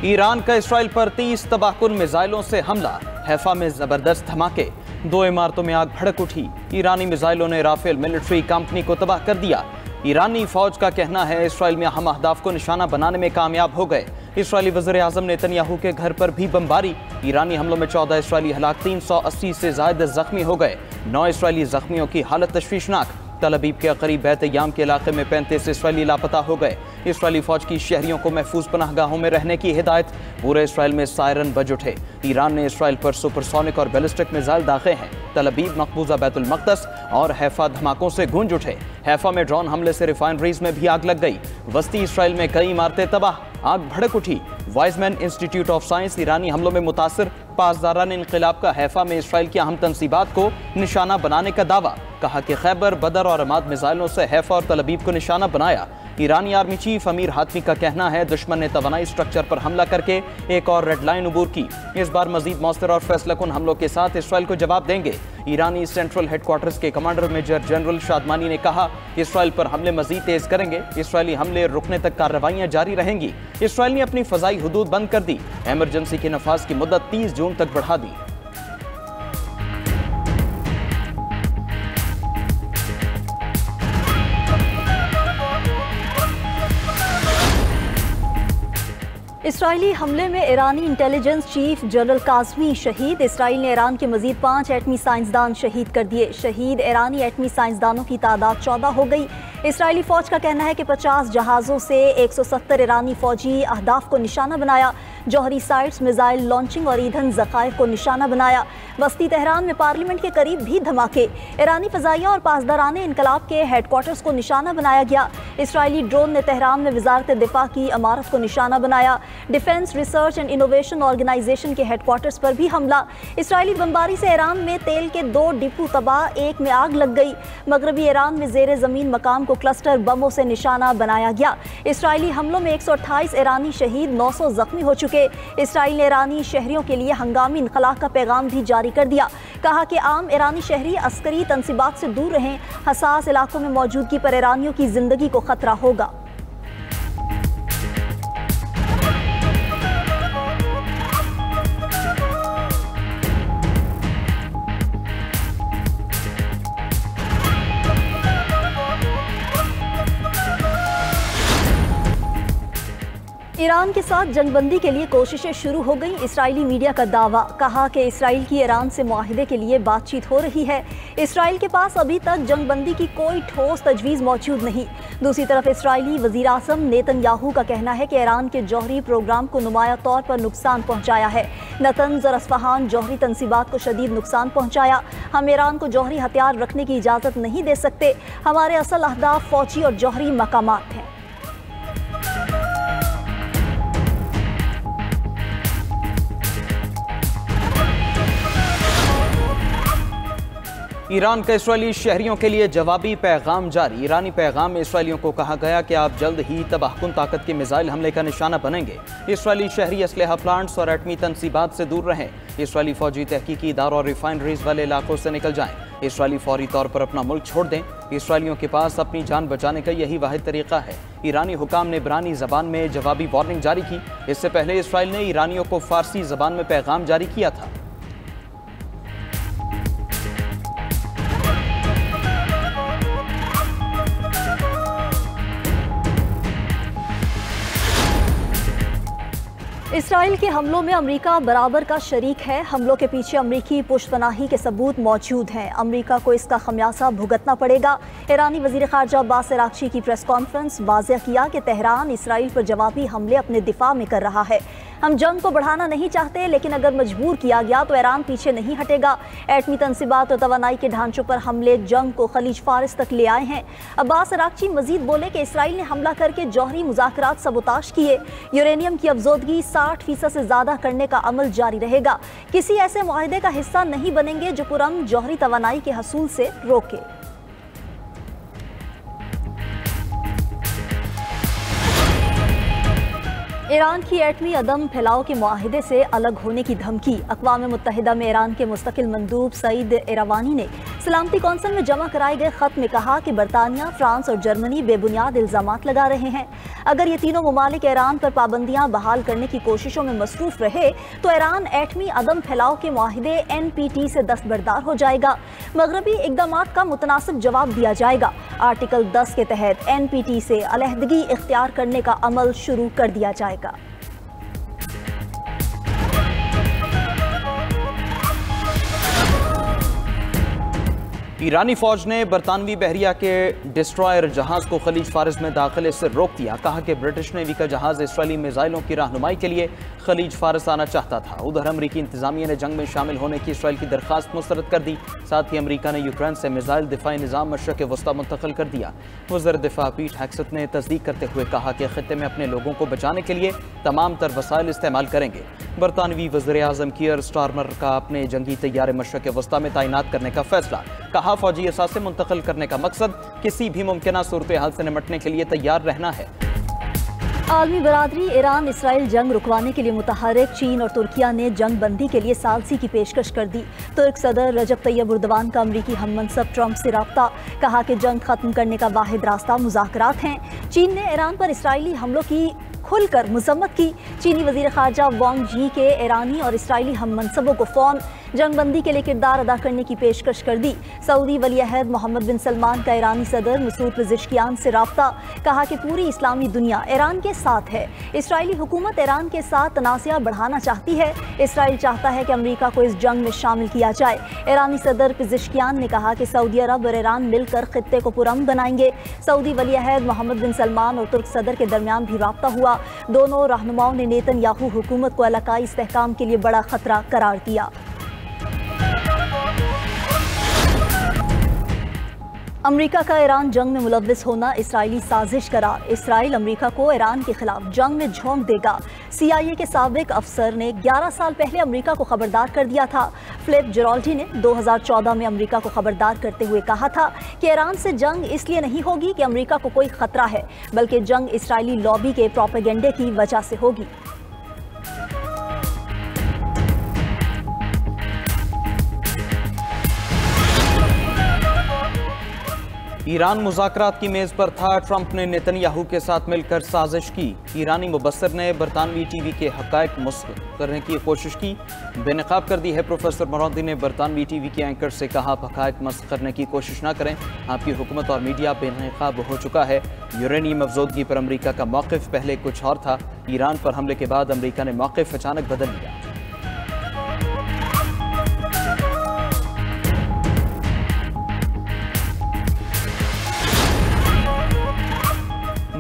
Iran का Israel पर 30 तबाहकुन मिसाइलों से हमला। हैफा में जबरदस्त धमाके, 2 इमारतों में आग भड़क उठी। ईरानी मिसाइलों ने राफेल मिलिट्री कंपनी को तबाह कर दिया। ईरानी फौज का कहना है इसराइल में अहम अहदाफ को निशाना बनाने में कामयाब हो गए। इसराइली वज़ीर आज़म नेतन्याहू के घर पर भी बमबारी। ईरानी हमलों में 14 इसराइली हलाक, 380 से ज़ायद जख्मी हो गए। 9 इसराइली जख्मियों की हालत तशवीशनाक। तल अबीब के करीब बैत-ए-याम के इलाके में 35 इसराइली लापता हो गए। इसराइली फौज की शहरियों को महफूज पनाहगाहों में रहने की हिदायत। पूरे इसराइल में सायरन बज उठे। ईरान ने इसराइल पर सुपरसोनिक और बैलिस्टिक मिसाइल दागे हैं। तल अबीब, मकबूजा, बैतुल मक़दस और हैफा धमाकों से गूंज उठे। हैफा में ड्रोन हमले से रिफाइनरीज में भी आग लग गई। वस्ती इसराइल में कई इमारतें तबाह, आग भड़क उठी। वाइजमैन इंस्टीट्यूट ऑफ साइंस ईरानी हमलों में मुतासर। पासदारान इनकलाब का हैफा में इसराइल की अहम तंसीबात को निशाना बनाने का दावा। कहा कि खैबर, बदर और अमाद मिसाइलों से हैफा और तल अबीब को निशाना बनाया। ईरानी आर्मी चीफ अमीर हातमी का कहना है दुश्मन ने तवानाई स्ट्रक्चर पर हमला करके एक और रेड लाइन अबूर की। इस बार मजीद मौसर और फैसलाकुन हमलों के साथ इसराइल को जवाब देंगे। ईरानी सेंट्रल हेडक्वार्टर्स के कमांडर मेजर जनरल शादमानी ने कहा इसराइल पर हमले मजीद तेज करेंगे। इसराइली हमले रुकने तक कार्रवाइयां जारी रहेंगी। इसराइल ने अपनी फजाई हुदूद बंद कर दी। एमरजेंसी के नफाज की मुद्दत 30 जून तक बढ़ा दी। इसराइली हमले में ईरानी इंटेलिजेंस चीफ जनरल काज़मी शहीद। इसराइल ने ईरान के मजीद 5 एटमी साइंसदान शहीद कर दिए। शहीद ईरानी एटमी साइंसदानों की तादाद 14 हो गई। इसराइली फौज का कहना है कि 50 जहाज़ों से 170 ईरानी फौजी अहदाफ को निशाना बनाया। जौहरी साइट्स, मिसाइल लॉन्चिंग और ईंधन ज़खायर को निशाना बनाया। वस्ती तेहरान में पार्लियामेंट के करीब भी धमाके। ईरानी फ़ज़ाइया और पासदारान इनकलाब के हेडक्वार्टर्स को निशाना बनाया गया। इसराइली ड्रोन ने तेहरान में वजारत दिफा की इमारत को निशाना बनाया। Defence Research and Innovation Organisation के हेडक्वार्टर्स पर भी हमला। इसराइली बमबारी से ईरान में तेल के 2 डिपो तबाह, एक में आग लग गई। मगरबी ईरान में जेर ज़मीन मकाम को क्लस्टर बमों से निशाना बनाया गया। इसराइली हमलों में 128 ईरानी शहीद, 900 जख्मी हो चुके। इसराइल ने ईरानी शहरियों के लिए हंगामी इनखला का पैगाम भी जारी कर दिया। कहा कि आम ईरानी शहरी अस्करी तंसीबात से दूर रहें। हसास इलाकों में मौजूदगी पर ईरानियों की जिंदगी को खतरा होगा। ईरान के साथ जंगबंदी के लिए कोशिशें शुरू हो गई। इसराइली मीडिया का दावा। कहा कि इसराइल की ईरान से मुआहिदे के लिए बातचीत हो रही है। इसराइल के पास अभी तक जंगबंदी की कोई ठोस तजवीज़ मौजूद नहीं। दूसरी तरफ इसराइली वज़ीर आज़म नेतन्याहू का कहना है कि ईरान के जौहरी प्रोग्राम को नुमाया तौर पर नुकसान पहुँचाया है। नतंज और अस्फहान जौहरी तंसीबात को शदीद नुकसान पहुँचाया। हम ईरान को जौहरी हथियार रखने की इजाज़त नहीं दे सकते। हमारे असल अहदाफ फौजी और जौहरी मकामात हैं। ईरान का इसराइली शहरियों के लिए जवाबी पैगाम जारी। ईरानी पैगाम में इसराइलियों को कहा गया कि आप जल्द ही तबाहकुन ताकत के मिसाइल हमले का निशाना बनेंगे। इसराइली शहरी असलहा प्लांट्स और एटमी तंसीबात से दूर रहें। इसराइली फौजी तहकीकी इदारों और रिफाइनरीज वाले इलाकों से निकल जाएं। इसराइली फौरी तौर पर अपना मुल्क छोड़ दें। इसराइलियों के पास अपनी जान बचाने का यही वाहिद तरीका है। ईरानी हुकाम ने इब्रानी ज़बान में जवाबी वार्निंग जारी की। इससे पहले इसराइल ने ईरानियों को फारसी ज़बान में पैगाम जारी किया था। इसराइल के हमलों में अमेरिका बराबर का शरीक है। हमलों के पीछे अमरीकी पुश्तपनाही के सबूत मौजूद हैं। अमेरिका को इसका खमियाजा भुगतना पड़ेगा। ईरानी वज़ीर ख़ारजा अब्बास अराग़ची की प्रेस कॉन्फ्रेंस वाज़ेह किया कि तेहरान इसराइल पर जवाबी हमले अपने दिफा में कर रहा है। हम जंग को बढ़ाना नहीं चाहते, लेकिन अगर मजबूर किया गया तो ईरान पीछे नहीं हटेगा। एटमी तंसीबात और तवानाई के ढांचों पर हमले जंग को खलीज फारिस तक ले आए हैं। अब्बास अराग़ची मजीद बोले कि इसराइल ने हमला करके जौहरी मुज़ाकरात सबोताश किए। यूरेनियम की अफजोदगी 60% से ज़्यादा करने का अमल जारी रहेगा। किसी ऐसे मुआहिदे का हिस्सा नहीं बनेंगे जो पुरअमन जौहरी तवानाई के हसूल से रोके। ईरान की एटमी अदम फैलाव के मुआहिदे से अलग होने की धमकी। अक़वाम मुत्तहिदा में ईरान के मुस्तकिल मंदूब सईद इरावानी ने सलामती कौंसिल में जमा कराए गए खत में कहा कि बरतानिया, फ्रांस और जर्मनी बेबुनियाद इल्जामात लगा रहे हैं। अगर ये तीनों ममालिक ईरान पर पाबंदियां बहाल करने की कोशिशों में मसरूफ रहे तो ईरान एटमी अदम फैलाव के मुआहिदे NPT से दस्तबरदार हो जाएगा। मगरबी इक़दामात का मुतनासिब जवाब दिया जाएगा। आर्टिकल 10 के तहत NPT से अलहदगी इख्तियार करने का अमल शुरू कर दिया जाएगा। ईरानी फौज ने बरतानवी बहरिया के डिस्ट्रॉयर जहाज को खलीज फारिस में दाखिले से रोक दिया। कहा कि ब्रिटिश नेवी का जहाज इसराइली मिसाइलों की रहनुमाई के लिए खलीज फारिस आना चाहता था। उधर अमरीकी इंतजामिया ने जंग में शामिल होने की इसराइल की दरखास्त मुस्तरद कर दी। साथ ही अमरीका ने यूक्रेन से मिसाइल दिफाई निज़ाम मशरक़ वस्ता मुंतकिल कर दिया। वज़ीर दिफा पीट हेग्सेथ ने तस्दीक करते हुए कहा कि खित्ते में अपने लोगों को बचाने के लिए तमाम तर वसाइल इस्तेमाल करेंगे। बरतानवी वज़ीर आज़म कीयर स्टारमर का अपने जंगी तैयारे मशरक़ वस्ता में तैनात करने का फैसला। कहा फौजी असासे मुंतकिल करने का मकसद किसी भी मुमकिन सूरत हाल से निपटने के लिए तैयार रहना है। आलमी बरादरी ईरान इसराइल जंग रुकवाने के लिए मुतहरिक। चीन और तुर्किया ने जंग बंदी के लिए सालसी की पेशकश कर दी। तुर्क सदर रजब तैयब उर्दवान का अमरीकी हममनसब ट्रंप से राब्ता। कहा कि जंग खत्म करने का वाहिद रास्ता मुज़ाकरात हैं। चीन ने ईरान पर इसराइली हमलों की खुलकर मजम्मत की। चीनी वजीर खारजा वांग जी के ईरानी और इसराइली हममनसबों को फ़ौन जंगबंदी के लिए किरदार अदा करने की पेशकश कर दी। सऊदी वली अहद मोहम्मद बिन सलमान का ईरानी सदर मसूद पेज़ेश्कियान से राब्ता। कहा कि पूरी इस्लामी दुनिया ईरान के साथ है। इसराइली हुकूमत ईरान के साथ तनाज़ा बढ़ाना चाहती है। इसराइल चाहता है कि अमरीका को इस जंग में शामिल किया जाए। ईरानी सदर पेज़ेश्कियान ने कहा कि सऊदी अरब और ईरान मिलकर खित्ते को पुरअमन बनाएंगे। सऊदी वली अहद मोहम्मद बिन सलमान और तुर्क सदर के दरमियान भी राब्ता हुआ। दोनों रहनुमाओं ने नेतन्याहू हुकूमत को इलाकाई इस्तेहकाम के लिए बड़ा खतरा करार दिया। अमरीका का ईरान जंग में मुलव्विस होना इसराइली साजिश करार। इसराइल अमरीका को ईरान के खिलाफ जंग में झोंक देगा। CIA के साबिक अफसर ने 11 साल पहले अमरीका को खबरदार कर दिया था। फिलिप जेराल्डी ने 2014 में अमरीका को खबरदार करते हुए कहा था कि ईरान से जंग इसलिए नहीं होगी कि अमरीका को कोई खतरा है, बल्कि जंग इसराइली लॉबी के प्रोपेगेंडे की वजह से होगी। ईरान मुज़ाकरात की मेज़ पर था। ट्रंप ने नेतन्याहू के साथ मिलकर साजिश की। ईरानी मुबस्सिर ने बरतानवी TV के हक़ाइक़ मुस्तरद करने की कोशिश की। बेनकाब कर दी है। प्रोफेसर मोरदी ने बरतानवी TV के एंकर से कहा हक़ाइक़ मस्त करने की कोशिश ना करें, आपकी हुकूमत और मीडिया बेनकाब हो चुका है। यूरेनियम अफजोदगी पर अमरीका का मौक़िफ़ पहले कुछ और था। ईरान पर हमले के बाद अमरीका ने मौक़िफ़ अचानक बदल लिया।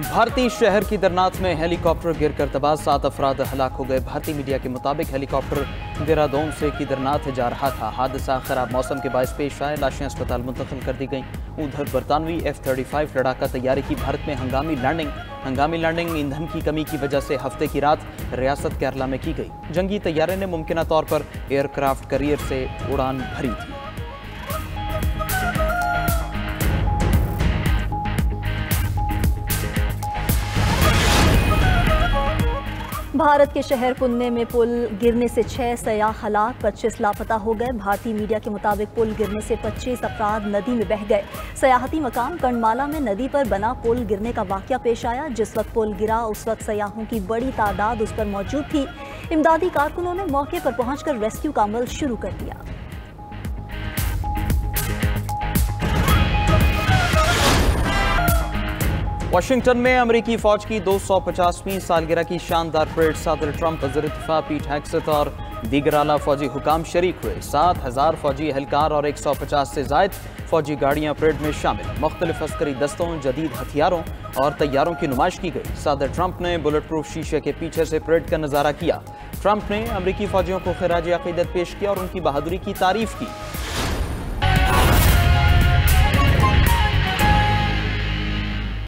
भारतीय शहर की दरनाथ में हेलीकॉप्टर गिरकर तबाह, 7 अफराद हलाक हो गए। भारतीय मीडिया के मुताबिक हेलीकॉप्टर देहरादून से कीदरनाथ जा रहा था। हादसा खराब मौसम के बायस पेश आए। लाशें अस्पताल मुंतकिल कर दी गईं। उधर बरतानवी F-35 लड़ाका तैयारी की भारत में हंगामी लैंडिंग ईंधन की कमी की वजह से हफ्ते की रात रियासत केरला में की गई। जंगी तैयारे ने मुमकिन तौर पर एयरक्राफ्ट कैरियर से उड़ान भरी थी। भारत के शहर पुणे में पुल गिरने से 6 सयाह हलाक, 25 लापता हो गए। भारतीय मीडिया के मुताबिक पुल गिरने से 25 अफराद नदी में बह गए। सयाहती मकाम कर्णमाला में नदी पर बना पुल गिरने का वाकया पेश आया। जिस वक्त पुल गिरा उस वक्त सयाहों की बड़ी तादाद उस पर मौजूद थी। इमदादी कारकुनों ने मौके पर पहुंचकर रेस्क्यू का अमल शुरू कर दिया। वाशिंगटन में अमरीकी फौज की 250वीं सालगिरह की शानदार परेड सदर ट्रंप, वज़ीर दिफा पीट हेग्सेथ और दीगर आला फौजी हुकाम शरीक हुए। 7000 फौजी एहलकार और 150 से जायद फौजी गाड़ियां परेड में शामिल। मुख्तलिफ अस्करी दस्तों, जदीद हथियारों और तैयारों की नुमाइश की गई। सदर ट्रंप ने बुलेट प्रूफ शीशे के पीछे से परेड का नजारा किया। ट्रंप ने अमरीकी फौजियों को खिराज अकीदत पेश किया और उनकी बहादुरी की तारीफ की।